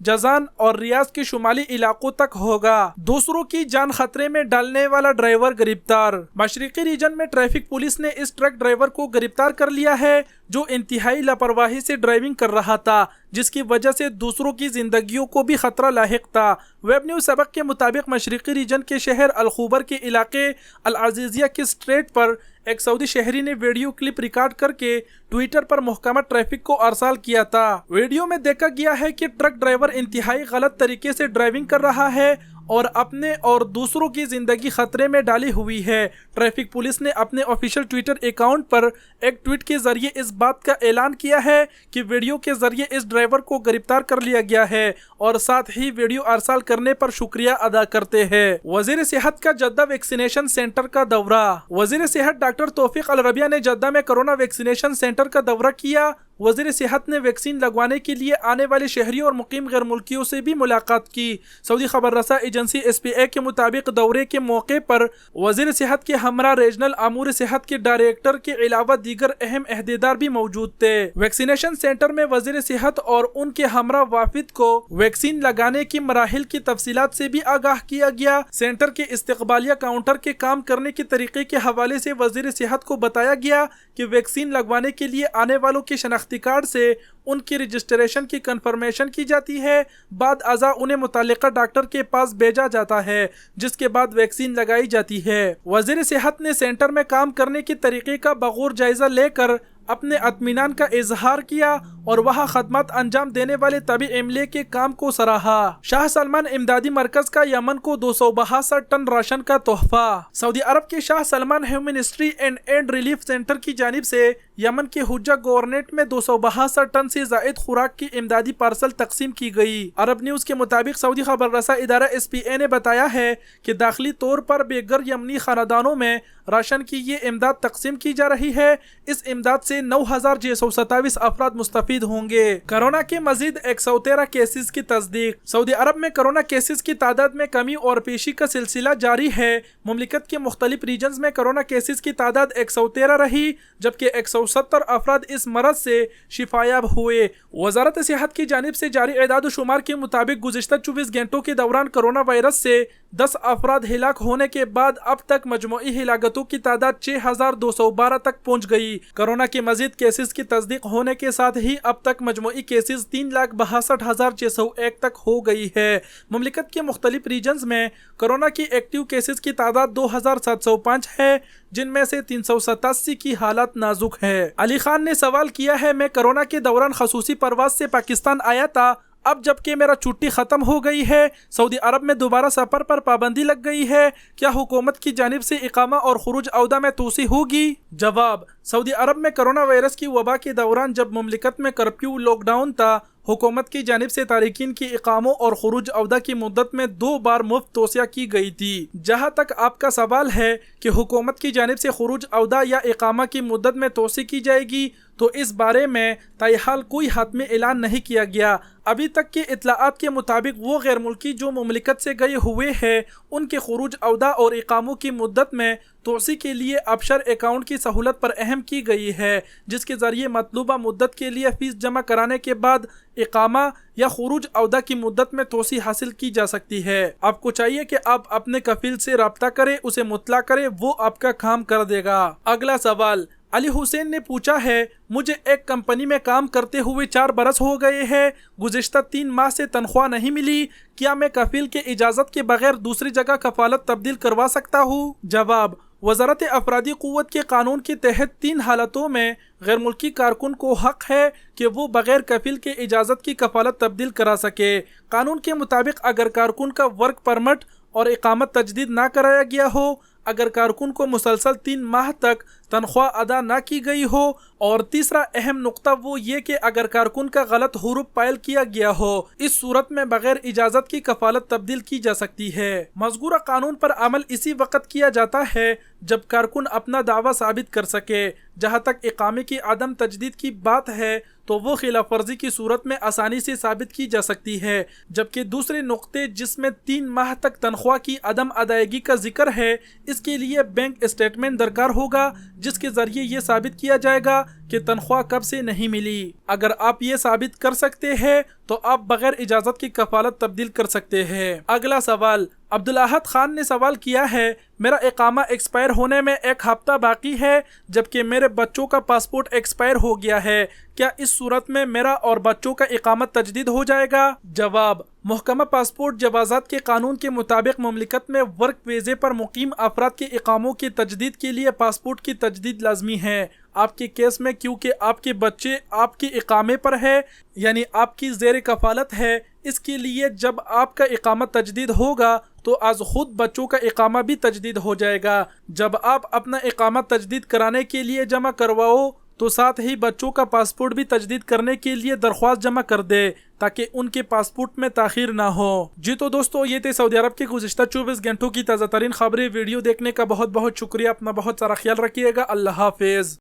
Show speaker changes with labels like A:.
A: Jazan اور ریاض کے شمالی علاقوں تک ہوگا۔ دوسروں کی جان خطرے میں ڈالنے والا ڈرائیور گرفتار۔ مشرقی ریجن میں ٹریفک پولیس نے اس ٹرک ڈرائیور کو گرفتار کر لیا ہے جو انتہائی لاپرواہی سے ڈرائیونگ کر رہا تھا، جس کی وجہ سے دوسروں کی زندگیوں کو بھی خطرہ لاحق تھا۔ ویب نیوز سبق کے مطابق مشرقی ریجن کے شہر الخوبر کے علاقے العزیزیہ کے اسٹریٹ پر ایک سعودی شہری نے ویڈیو کلپ ریکارڈ کر کے ٹویٹر پر محکمہ ٹریفک کو ارسال کیا تھا۔ ویڈیو میں دیکھا گیا ہے کہ ٹرک ڈرائیور انتہائی غلط طریقے سے ڈرائیونگ کر رہا ہے اور اپنے اور دوسروں کی زندگی خطرے میں ڈالی ہوئی ہے۔ ٹریفک پولیس نے اپنے آفیشیل ٹویٹر اکاؤنٹ پر ایک ٹویٹ کے ذریعے اس بات کا اعلان کیا ہے کہ ویڈیو کے ذریعے اس ڈرائیور کو گرفتار کر لیا گیا ہے اور ساتھ ہی ویڈیو ارسال کرنے پر شکریہ ادا کرتے ہیں۔ وزیر صحت کا جدہ ویکسینیشن سینٹر کا دورہ۔ وزیر صحت ڈاکٹر توفیق الربیہ نے جدہ میں کورونا ویکسینیشن سینٹر کا دورہ کیا۔ وزیر صحت نے ویکسین لگوانے کے لیے آنے والے شہریوں اور مقیم غیر ملکیوں سے بھی ملاقات کی۔ سعودی خبر رساں ایجنسی SPA کے مطابق دورے کے موقع پر وزیر صحت کے ہمراہ ریجنل امور صحت کے ڈائریکٹر کے علاوہ دیگر اہم عہدیدار بھی موجود تھے۔ ویکسینیشن سینٹر میں وزیر صحت اور ان کے ہمراہ وافد کو ویکسین لگانے کی مراحل کی تفصیلات سے بھی آگاہ کیا گیا۔ سینٹر کے استقبالیہ کاؤنٹر کے کام کرنے کے طریقے کے حوالے سے وزیر صحت کو بتایا گیا کہ ویکسین لگوانے کے لیے آنے والوں کے شناختی کارڈ سے ان کی رجسٹریشن کی کنفرمیشن کی جاتی ہے، بعد ازاں انہیں متعلقہ ڈاکٹر کے پاس بھیجا جاتا ہے جس کے بعد ویکسین لگائی جاتی ہے۔ وزیر صحت نے سینٹر میں کام کرنے کے طریقے کا بغور جائزہ لے کر اپنے اطمینان کا اظہار کیا اور وہاں خدمات انجام دینے والے طبی عملے کے کام کو سراہا۔ شاہ سلمان امدادی مرکز کا یمن کو 262 ٹن راشن کا تحفہ۔ سعودی عرب کے شاہ Salman humanitarian and aid relief centre کی جانب سے یمن کے حجہ گورنیٹ میں 262 ٹن سے زائد خوراک کی امدادی پارسل تقسیم کی گئی۔ عرب نیوز کے مطابق سعودی خبر رساں ادارہ SPA نے بتایا ہے کہ داخلی طور پر بے گھر یمنی خاندانوں میں راشن کی یہ امداد تقسیم کی جا رہی ہے۔ اس امداد سے 9627 افراد مستفید ہوں گے۔ کورونا کے مزید 113 کیسز کی تصدیق۔ سعودی عرب میں کورونا کیسز کی تعداد میں کمی اور پیشی کا سلسلہ جاری ہے۔ مملکت کے مختلف ریجنز میں کورونا کیسز کی تعداد 113 رہی جبکہ 170 افراد اس مرض سے شفا یاب ہوئے۔ وزارت صحت کی جانب سے جاری اعداد و شمار کے مطابق گزشتہ 24 گھنٹوں کے دوران کورونا وائرس سے 10 افراد ہلاک ہونے کے بعد اب تک مجموعی ہلاکتوں کی تعداد 6212 تک پہنچ گئی۔ کورونا کے مزید کیسز کی تصدیق ہونے کے ساتھ ہی اب تک مجموعی کیسز 3,62,601 تک ہو گئی ہے۔ مملکت کے مختلف ریجنز میں کورونا کی ایکٹیو کیسز کی تعداد 2705 ہے جن میں سے 387 کی حالت نازک ہے۔ علی خان نے سوال کیا ہے، میں کورونا کے دوران خصوصی پرواز سے پاکستان آیا تھا، اب جبکہ میرا چھٹی ختم ہو گئی ہے، سعودی عرب میں دوبارہ سفر پر پابندی لگ گئی ہے، کیا حکومت کی جانب سے اقامہ اور خروج عودہ میں توسیع ہوگی؟ جواب: سعودی عرب میں کورونا وائرس کی وبا کے دوران جب مملکت میں کرفیو لاک ڈاؤن تھا، حکومت کی جانب سے تارکین کی اقاموں اور خروج عودہ کی مدت میں 2 بار مفت توسیع کی گئی تھی۔ جہاں تک آپ کا سوال ہے کہ حکومت کی جانب سے خروج عودہ یا اقامہ کی مدت میں توسیع کی جائے گی، تو اس بارے میں تاحال کوئی حتمی اعلان نہیں کیا گیا۔ ابھی تک کے اطلاعات کے مطابق وہ غیر ملکی جو مملکت سے گئے ہوئے ہیں ان کے خروج عودہ اور اقاموں کی مدت میں توسیع کے لیے ابشر اکاؤنٹ کی سہولت پر اہم کی گئی ہے جس کے ذریعے مطلوبہ مدت کے لیے فیس جمع کرانے کے بعد اقامہ یا خروج عودہ کی مدت میں توسیع حاصل کی جا سکتی ہے۔ آپ کو چاہیے کہ آپ اپنے کفیل سے رابطہ کریں، اسے مطلع کریں، وہ آپ کا کام کر دے گا۔ اگلا سوال علی حسین نے پوچھا ہے، مجھے ایک کمپنی میں کام کرتے ہوئے 4 برس ہو گئے ہیں، گزشتہ 3 ماہ سے تنخواہ نہیں ملی، کیا میں کفیل کے اجازت کے بغیر دوسری جگہ کفالت تبدیل کروا سکتا ہوں؟ جواب: وزارت افرادی قوت کے قانون کے تحت 3 حالتوں میں غیر ملکی کارکن کو حق ہے کہ وہ بغیر کفیل کے اجازت کی کفالت تبدیل کرا سکے۔ قانون کے مطابق اگر کارکن کا ورک پرمٹ اور اقامت تجدید نہ کرایا گیا ہو، اگر کارکن کو مسلسل 3 ماہ تک تنخواہ ادا نہ کی گئی ہو، اور تیسرا اہم نقطہ وہ یہ کہ اگر کارکن کا غلط حروف پائل کیا گیا ہو، اس صورت میں بغیر اجازت کی کفالت تبدیل کی جا سکتی ہے۔ مذکورہ قانون پر عمل اسی وقت کیا جاتا ہے جب کارکن اپنا دعویٰ ثابت کر سکے۔ جہاں تک اقامے کی عدم تجدید کی بات ہے تو وہ خلاف ورزی کی صورت میں آسانی سے ثابت کی جا سکتی ہے، جبکہ دوسرے نقطے جس میں 3 ماہ تک تنخواہ کی عدم ادائیگی کا ذکر ہے، اس کے لیے بینک اسٹیٹمنٹ درکار ہوگا جس کے ذریعے یہ ثابت کیا جائے گا کہ تنخواہ کب سے نہیں ملی۔ اگر آپ یہ ثابت کر سکتے ہیں تو آپ بغیر اجازت کی کفالت تبدیل کر سکتے ہیں۔ اگلا سوال عبدالاحد خان نے سوال کیا ہے، میرا اقامہ ایکسپائر ہونے میں 1 ہفتہ باقی ہے جبکہ میرے بچوں کا پاسپورٹ ایکسپائر ہو گیا ہے، کیا اس صورت میں میرا اور بچوں کا اقامت تجدید ہو جائے گا؟ جواب: محکمہ پاسپورٹ جوازات کے قانون کے مطابق مملکت میں ورک ویزے پر مقیم افراد کے اقاموں کی تجدید کے لیے پاسپورٹ کی تجدید لازمی ہے۔ آپ کے کیس میں کیونکہ آپ کے بچے آپ کے اقامے پر ہے یعنی آپ کی زیر کفالت ہے، اس کے لیے جب آپ کا اقامہ تجدید ہوگا تو از خود بچوں کا اقامہ بھی تجدید ہو جائے گا۔ جب آپ اپنا اقامہ تجدید کرانے کے لیے جمع کرواؤ تو ساتھ ہی بچوں کا پاسپورٹ بھی تجدید کرنے کے لیے درخواست جمع کر دے تاکہ ان کے پاسپورٹ میں تاخیر نہ ہو۔ جی تو دوستو، یہ تھے سعودی عرب کے گزشتہ 24 گھنٹوں کی تازہ ترین خبریں۔ ویڈیو دیکھنے کا بہت بہت شکریہ، اپنا بہت سارا خیال رکھیے گا۔ اللہ حافظ۔